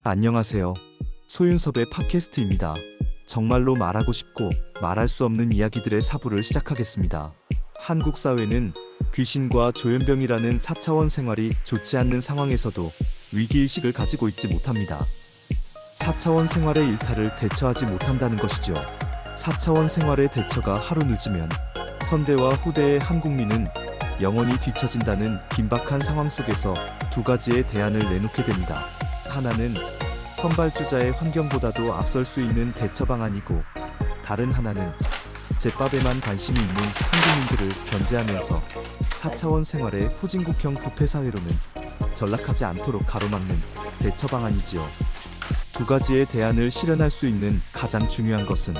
안녕하세요. 소윤섭의 팟캐스트입니다. 정말로 말하고 싶고 말할 수 없는 이야기들의 사부를 시작하겠습니다. 한국 사회는 귀신과 조현병이라는 4차원 생활이 좋지 않는 상황에서도 위기의식을 가지고 있지 못합니다. 4차원 생활의 일탈을 대처하지 못한다는 것이죠. 4차원 생활의 대처가 하루 늦으면 선대와 후대의 한국민은 영원히 뒤처진다는 긴박한 상황 속에서 두 가지의 대안을 내놓게 됩니다. 하나는 선발주자의 환경보다도 앞설 수 있는 대처 방안이고, 다른 하나는 제밥에만 관심이 있는 한국민들을 견제하면서 4차원 생활의 후진국형 부패사회로는 전락하지 않도록 가로막는 대처 방안이지요. 두 가지의 대안을 실현할 수 있는 가장 중요한 것은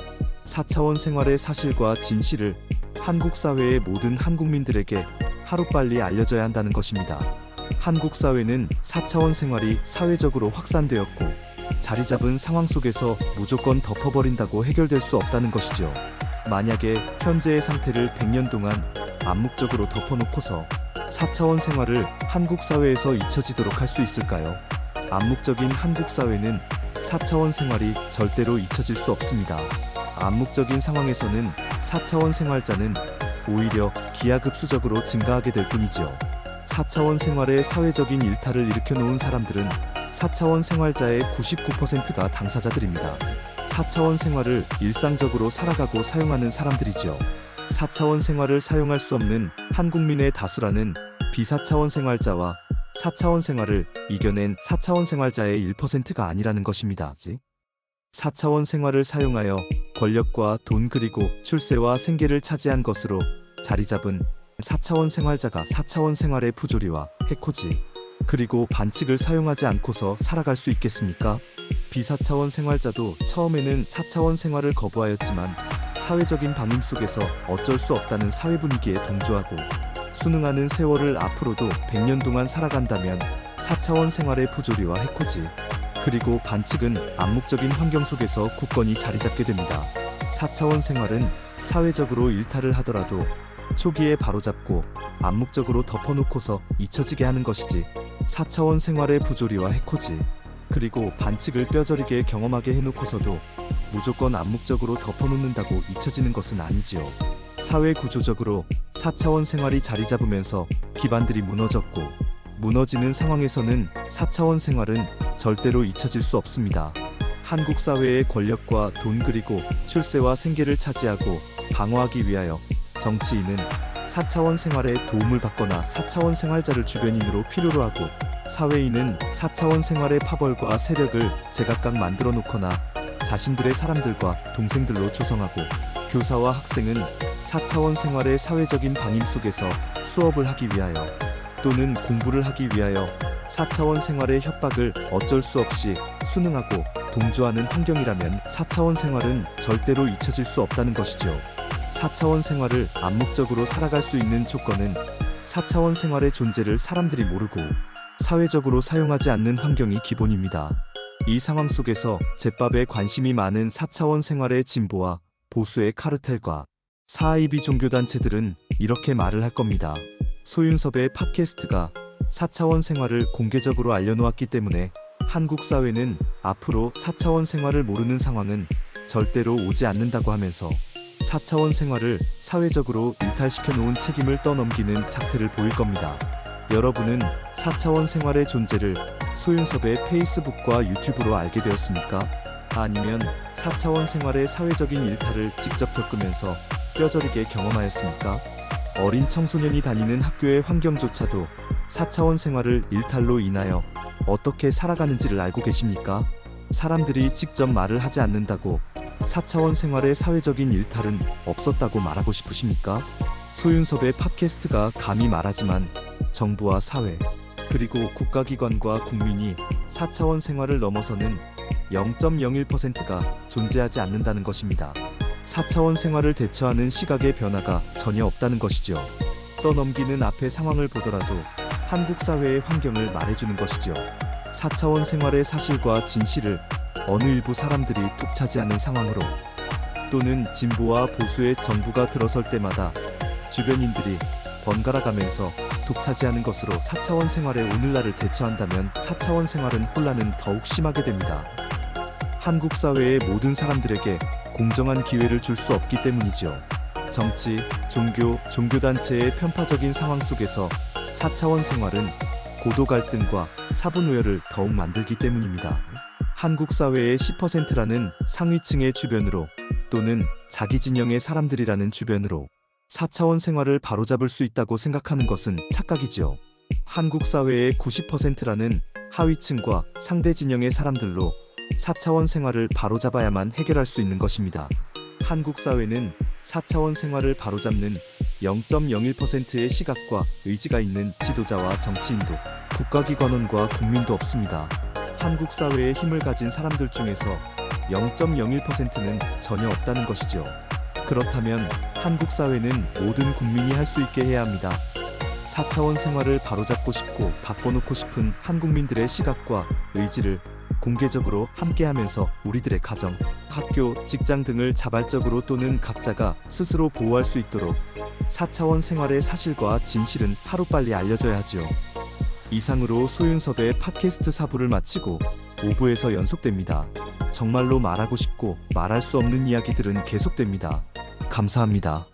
4차원 생활의 사실과 진실을 한국 사회의 모든 한국민들에게 하루빨리 알려져야 한다는 것입니다. 한국 사회는 4차원 생활이 사회적으로 확산되었고, 자리 잡은 상황 속에서 무조건 덮어버린다고 해결될 수 없다는 것이죠. 만약에 현재의 상태를 100년 동안 암묵적으로 덮어놓고서 4차원 생활을 한국 사회에서 잊혀지도록 할 수 있을까요? 암묵적인 한국 사회는 4차원 생활이 절대로 잊혀질 수 없습니다. 암묵적인 상황에서는 4차원 생활자는 오히려 기하급수적으로 증가하게 될 뿐이지요. 4차원 생활의 사회적인 일탈을 일으켜놓은 사람들은 4차원 생활자의 99%가 당사자들입니다. 4차원 생활을 일상적으로 살아가고 사용하는 사람들이죠. 4차원 생활을 사용할 수 없는 한국민의 다수라는 비사차원 생활자와 4차원 생활을 이겨낸 4차원 생활자의 1%가 아니라는 것입니다. 4차원 생활을 사용하여 권력과 돈 그리고 출세와 생계를 차지한 것으로 자리 잡은 4차원 생활자가 4차원 생활의 부조리와 해코지 그리고 반칙을 사용하지 않고서 살아갈 수 있겠습니까? 비사차원 생활자도 처음에는 4차원 생활을 거부하였지만 사회적인 방임 속에서 어쩔 수 없다는 사회 분위기에 동조하고 순응하는 세월을 앞으로도 100년 동안 살아간다면 4차원 생활의 부조리와 해코지 그리고 반칙은 암묵적인 환경 속에서 굳건히 자리 잡게 됩니다. 4차원 생활은 사회적으로 일탈을 하더라도 초기에 바로잡고 암묵적으로 덮어놓고서 잊혀지게 하는 것이지, 4차원 생활의 부조리와 해코지 그리고 반칙을 뼈저리게 경험하게 해놓고서도 무조건 암묵적으로 덮어놓는다고 잊혀지는 것은 아니지요. 사회 구조적으로 4차원 생활이 자리 잡으면서 기반들이 무너졌고, 무너지는 상황에서는 4차원 생활은 절대로 잊혀질 수 없습니다. 한국 사회의 권력과 돈 그리고 출세와 생계를 차지하고 방어하기 위하여 정치인은 4차원 생활에 도움을 받거나 4차원 생활자를 주변인으로 필요로 하고, 사회인은 4차원 생활의 파벌과 세력을 제각각 만들어 놓거나 자신들의 사람들과 동생들로 조성하고, 교사와 학생은 4차원 생활의 사회적인 방임 속에서 수업을 하기 위하여 또는 공부를 하기 위하여 4차원 생활의 협박을 어쩔 수 없이 순응하고 동조하는 환경이라면 4차원 생활은 절대로 잊혀질 수 없다는 것이죠. 4차원 생활을 암묵적으로 살아갈 수 있는 조건은 4차원 생활의 존재를 사람들이 모르고 사회적으로 사용하지 않는 환경이 기본입니다. 이 상황 속에서 제밥에 관심이 많은 4차원 생활의 진보와 보수의 카르텔과 사이비 종교단체들은 이렇게 말을 할 겁니다. 소윤섭의 팟캐스트가 4차원 생활을 공개적으로 알려놓았기 때문에 한국 사회는 앞으로 4차원 생활을 모르는 상황은 절대로 오지 않는다고 하면서 4차원 생활을 사회적으로 일탈시켜 놓은 책임을 떠넘기는 작태를 보일 겁니다. 여러분은 4차원 생활의 존재를 소윤섭의 페이스북과 유튜브로 알게 되었습니까? 아니면 4차원 생활의 사회적인 일탈을 직접 겪으면서 뼈저리게 경험하였습니까? 어린 청소년이 다니는 학교의 환경조차도 4차원 생활을 일탈로 인하여 어떻게 살아가는지를 알고 계십니까? 사람들이 직접 말을 하지 않는다고 4차원 생활의 사회적인 일탈은 없었다고 말하고 싶으십니까? 소윤섭의 팟캐스트가 감히 말하지만 정부와 사회, 그리고 국가기관과 국민이 4차원 생활을 넘어서는 0.01%가 존재하지 않는다는 것입니다. 4차원 생활을 대처하는 시각의 변화가 전혀 없다는 것이죠. 떠넘기는 앞의 상황을 보더라도 한국 사회의 환경을 말해주는 것이죠. 4차원 생활의 사실과 진실을 어느 일부 사람들이 독차지하는 상황으로, 또는 진보와 보수의 정부가 들어설 때마다 주변인들이 번갈아 가면서 독차지하는 것으로 4차원 생활의 오늘날을 대처한다면 4차원 생활은 혼란은 더욱 심하게 됩니다. 한국 사회의 모든 사람들에게 공정한 기회를 줄 수 없기 때문이지요. 정치, 종교, 종교단체의 편파적인 상황 속에서 4차원 생활은 고도 갈등과 사분오열을 더욱 만들기 때문입니다. 한국 사회의 10%라는 상위층의 주변으로 또는 자기 진영의 사람들이라는 주변으로 4차원 생활을 바로잡을 수 있다고 생각하는 것은 착각이지요. 한국 사회의 90%라는 하위층과 상대 진영의 사람들로 4차원 생활을 바로잡아야만 해결할 수 있는 것입니다. 한국 사회는 4차원 생활을 바로잡는 0.01%의 시각과 의지가 있는 지도자와 정치인도 국가기관원과 국민도 없습니다. 한국 사회에 힘을 가진 사람들 중에서 0.01%는 전혀 없다는 것이죠. 그렇다면 한국 사회는 모든 국민이 할 수 있게 해야 합니다. 4차원 생활을 바로잡고 싶고 바꿔놓고 싶은 한국민들의 시각과 의지를 공개적으로 함께하면서 우리들의 가정, 학교, 직장 등을 자발적으로 또는 각자가 스스로 보호할 수 있도록 4차원 생활의 사실과 진실은 하루빨리 알려져야 하지요. 이상으로 소윤섭의 팟캐스트 4부를 마치고 5부에서 연속됩니다. 정말로 말하고 싶고 말할 수 없는 이야기들은 계속됩니다. 감사합니다.